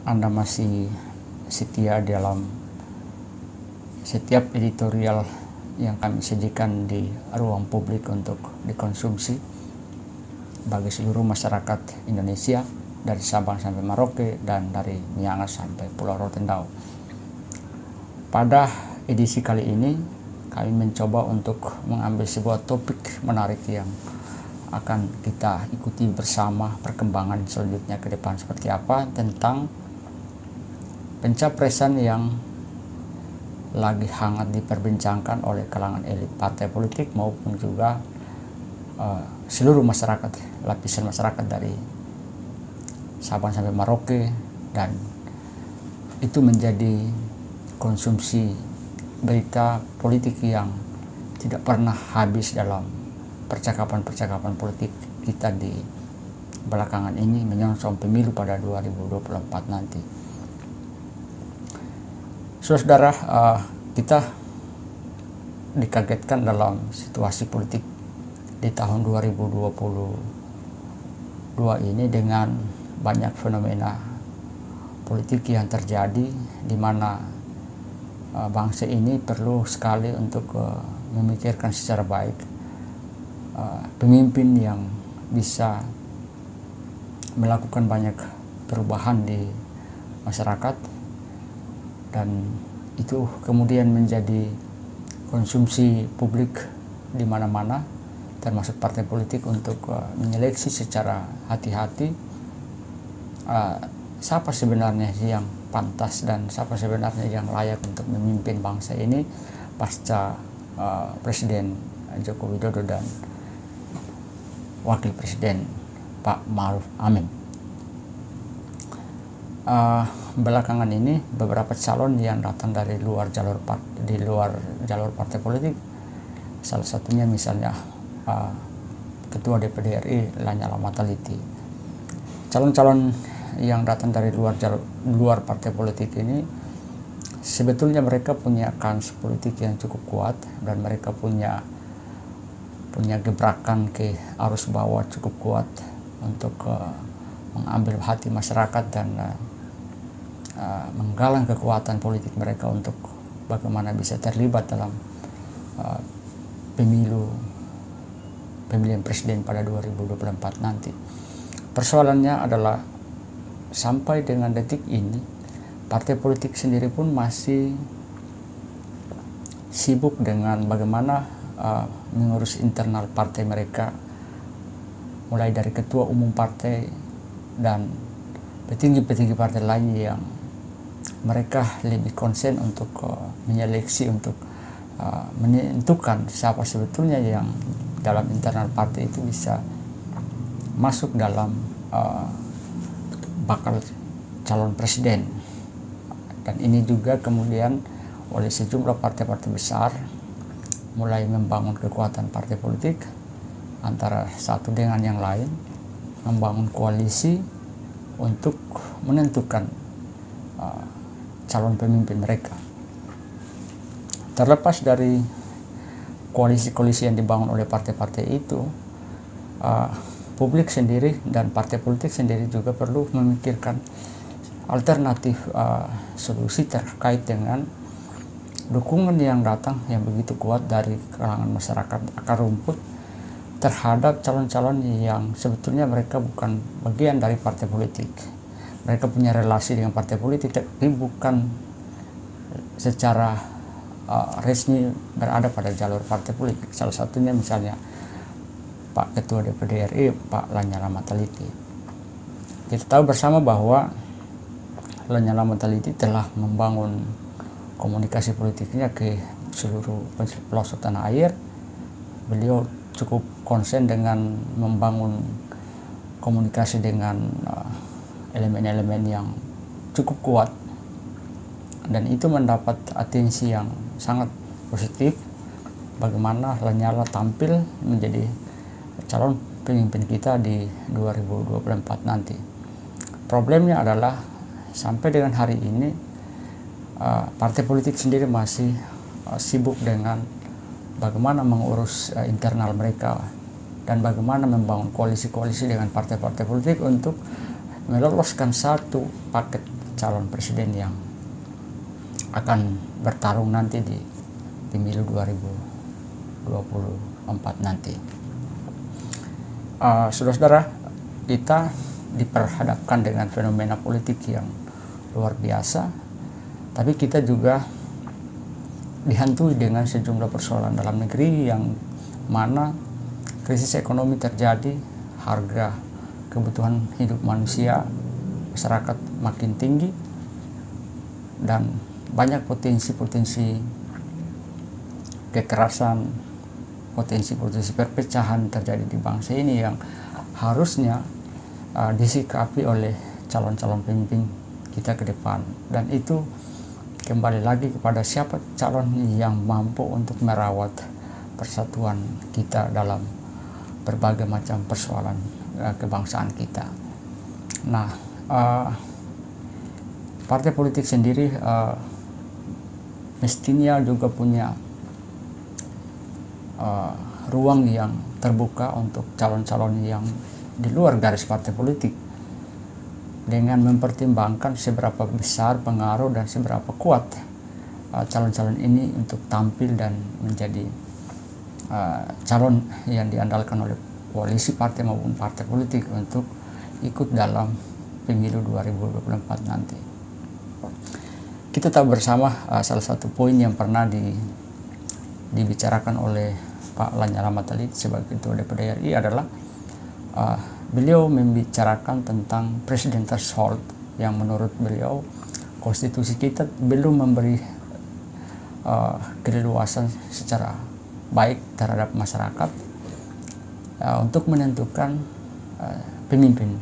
Anda masih setia dalam setiap editorial yang kami sajikan di ruang publik untuk dikonsumsi bagi seluruh masyarakat Indonesia, dari Sabang sampai Merauke dan dari Miangas sampai Pulau Rotendao. Pada edisi kali ini kami mencoba untuk mengambil sebuah topik menarik yang akan kita ikuti bersama perkembangan selanjutnya ke depan seperti apa, tentang pencapresan yang lagi hangat diperbincangkan oleh kalangan elit partai politik maupun juga seluruh masyarakat, lapisan masyarakat dari Sabang sampai Merauke, dan itu menjadi konsumsi berita politik yang tidak pernah habis dalam percakapan-percakapan politik kita di belakangan ini menyongsong pemilu pada 2024 nanti. Saudara, kita dikagetkan dalam situasi politik di tahun 2022 ini dengan banyak fenomena politik yang terjadi, di mana bangsa ini perlu sekali untuk memikirkan secara baik pemimpin yang bisa melakukan banyak perubahan di masyarakat, dan itu kemudian menjadi konsumsi publik di mana-mana, termasuk partai politik, untuk menyeleksi secara hati-hati siapa sebenarnya yang pantas dan siapa sebenarnya yang layak untuk memimpin bangsa ini pasca Presiden Joko Widodo dan Wakil Presiden Pak Ma'ruf Amin. Belakangan ini beberapa calon yang datang dari luar jalur partai politik, salah satunya misalnya Ketua DPD RI Lanyala Mataliti. Calon-calon yang datang dari luar partai politik ini sebetulnya mereka punya kans politik yang cukup kuat, dan mereka punya gebrakan ke arus bawah cukup kuat untuk mengambil hati masyarakat dan menggalang kekuatan politik mereka untuk bagaimana bisa terlibat dalam pemilihan presiden pada 2024 nanti. Persoalannya adalah sampai dengan detik ini partai politik sendiri pun masih sibuk dengan bagaimana mengurus internal partai mereka, mulai dari ketua umum partai dan petinggi-petinggi partai lain yang mereka lebih konsen untuk menyeleksi, untuk menentukan siapa sebetulnya yang dalam internal partai itu bisa masuk dalam bakal calon presiden. Dan ini juga kemudian oleh sejumlah partai-partai besar mulai membangun kekuatan partai politik antara satu dengan yang lain, membangun koalisi untuk menentukan calon pemimpin mereka. Terlepas dari koalisi-koalisi yang dibangun oleh partai-partai itu, publik sendiri dan partai politik sendiri juga perlu memikirkan alternatif solusi terkait dengan dukungan yang datang yang begitu kuat dari kalangan masyarakat akar rumput terhadap calon-calon yang sebetulnya mereka bukan bagian dari partai politik. Mereka punya relasi dengan partai politik tapi bukan secara resmi berada pada jalur partai politik. Salah satunya misalnya Pak Ketua DPD RI, Pak Lanyala Mataliti. Kita tahu bersama bahwa Lanyala Mataliti telah membangun komunikasi politiknya ke seluruh pelosok tanah air. Beliau cukup konsen dengan membangun komunikasi dengan elemen-elemen yang cukup kuat, dan itu mendapat atensi yang sangat positif bagaimana Lanyala tampil menjadi calon pemimpin kita di 2024 nanti. Problemnya adalah sampai dengan hari ini partai politik sendiri masih sibuk dengan bagaimana mengurus internal mereka dan bagaimana membangun koalisi-koalisi dengan partai-partai politik untuk meloloskan satu paket calon presiden yang akan bertarung nanti di pemilu 2024 nanti. Saudara-saudara, kita diperhadapkan dengan fenomena politik yang luar biasa, tapi kita juga dihantui dengan sejumlah persoalan dalam negeri yang mana krisis ekonomi terjadi, harga kebutuhan hidup manusia, masyarakat makin tinggi, dan banyak potensi-potensi kekerasan, potensi-potensi perpecahan terjadi di bangsa ini yang harusnya disikapi oleh calon-calon pemimpin kita ke depan. Dan itu kembali lagi kepada siapa calon yang mampu untuk merawat persatuan kita dalam berbagai macam persoalan kebangsaan kita. Nah, partai politik sendiri mestinya juga punya ruang yang terbuka untuk calon-calon yang di luar garis partai politik, dengan mempertimbangkan seberapa besar pengaruh dan seberapa kuat calon-calon ini untuk tampil dan menjadi calon yang diandalkan oleh koalisi partai maupun partai politik untuk ikut dalam pemilu 2024 nanti. Kita tahu bersama salah satu poin yang pernah dibicarakan oleh Pak Lanyala Mataliti sebagai Ketua DPD RI adalah beliau membicarakan tentang presiden threshold yang menurut beliau konstitusi kita belum memberi keleluasan secara baik terhadap masyarakat untuk menentukan pemimpin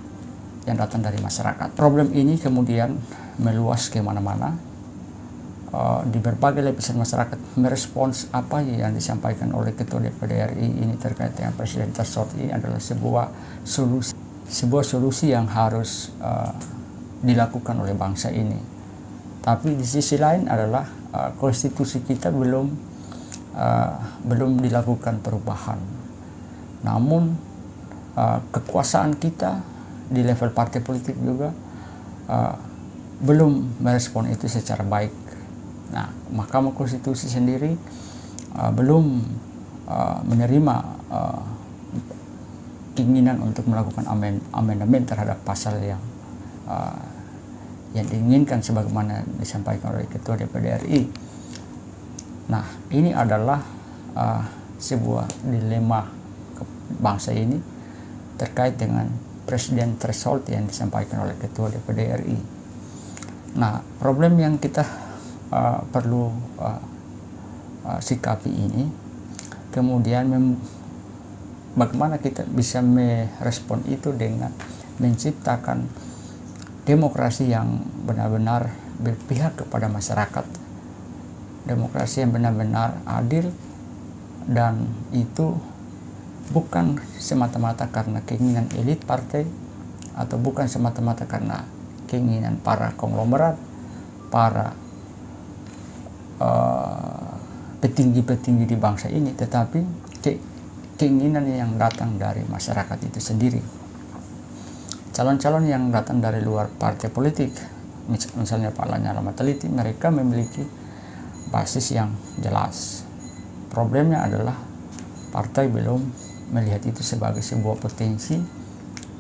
yang datang dari masyarakat. Problem ini kemudian meluas kemana-mana. Di berbagai lapisan masyarakat merespons apa yang disampaikan oleh Ketua DPD RI ini terkait dengan presiden threshold ini adalah sebuah solusi yang harus dilakukan oleh bangsa ini. Tapi di sisi lain adalah konstitusi kita belum dilakukan perubahan. Namun kekuasaan kita di level partai politik juga belum merespon itu secara baik. Nah, Mahkamah Konstitusi sendiri belum menerima keinginan untuk melakukan amandemen terhadap pasal yang diinginkan sebagaimana disampaikan oleh Ketua DPD RI. Nah, ini adalah sebuah dilema bangsa ini terkait dengan presiden threshold yang disampaikan oleh Ketua DPD RI. Nah, problem yang kita perlu sikapi ini, kemudian bagaimana kita bisa merespon itu dengan menciptakan demokrasi yang benar-benar berpihak kepada masyarakat, demokrasi yang benar-benar adil, dan itu bukan semata-mata karena keinginan elit partai atau bukan semata-mata karena keinginan para konglomerat, para petinggi-petinggi di bangsa ini, tetapi keinginan yang datang dari masyarakat itu sendiri. Calon-calon yang datang dari luar partai politik, misalnya Pak Lanyala Mataliti, mereka memiliki basis yang jelas. Problemnya adalah partai belum melihat itu sebagai sebuah potensi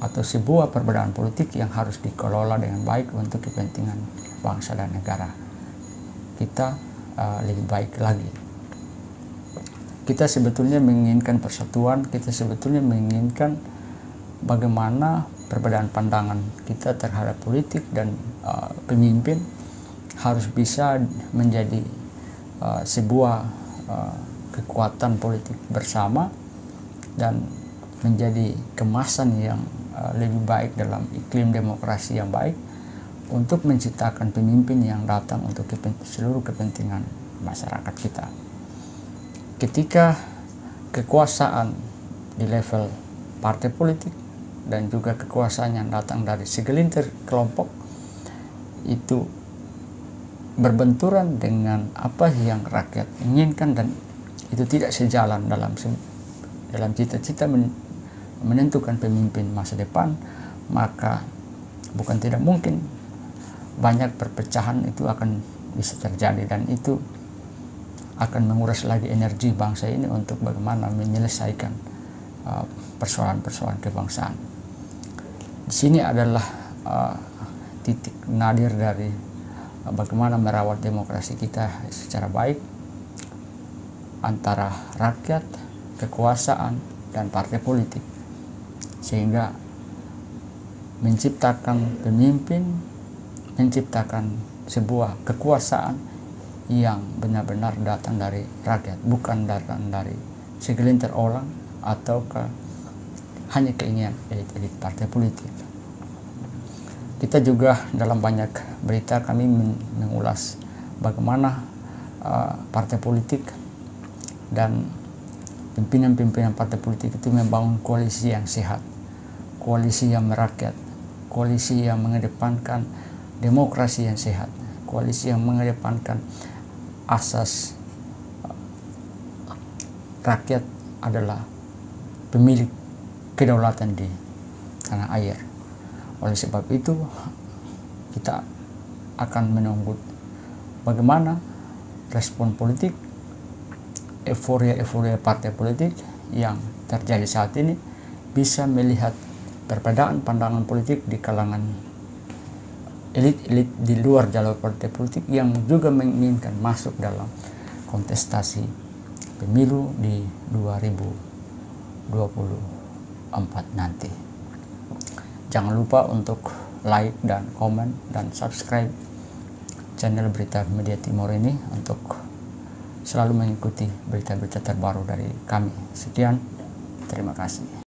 atau sebuah perbedaan politik yang harus dikelola dengan baik untuk kepentingan bangsa dan negara kita lebih baik lagi. Kita sebetulnya menginginkan persatuan, kita sebetulnya menginginkan bagaimana perbedaan pandangan kita terhadap politik dan pemimpin harus bisa menjadi sebuah kekuatan politik bersama dan menjadi kemasan yang lebih baik dalam iklim demokrasi yang baik untuk menciptakan pemimpin yang datang untuk seluruh kepentingan masyarakat kita. Ketika kekuasaan di level partai politik dan juga kekuasaan yang datang dari segelintir kelompok itu berbenturan dengan apa yang rakyat inginkan dan itu tidak sejalan dalam cita-cita menentukan pemimpin masa depan, maka bukan tidak mungkin banyak perpecahan itu akan bisa terjadi, dan itu akan menguras lagi energi bangsa ini untuk bagaimana menyelesaikan persoalan-persoalan kebangsaan. Di sini adalah titik nadir dari bagaimana merawat demokrasi kita secara baik antara rakyat, kekuasaan, dan partai politik, sehingga menciptakan pemimpin, menciptakan sebuah kekuasaan yang benar-benar datang dari rakyat, bukan datang dari segelintir orang atau hanya keinginan elit-elit partai politik. Kita juga dalam banyak berita kami mengulas bagaimana partai politik dan pimpinan-pimpinan partai politik itu membangun koalisi yang sehat, koalisi yang merakyat, koalisi yang mengedepankan demokrasi yang sehat, koalisi yang mengedepankan asas rakyat adalah pemilik kedaulatan di tanah air. Oleh sebab itu kita akan menunggu bagaimana respon politik, euforia partai politik yang terjadi saat ini bisa melihat perbedaan pandangan politik di kalangan elit-elit di luar jalur partai politik yang juga menginginkan masuk dalam kontestasi pemilu di 2024 nanti. Jangan lupa untuk like dan komen dan subscribe channel Berita Media Timor ini untuk selalu mengikuti berita-berita terbaru dari kami. Sekian, terima kasih.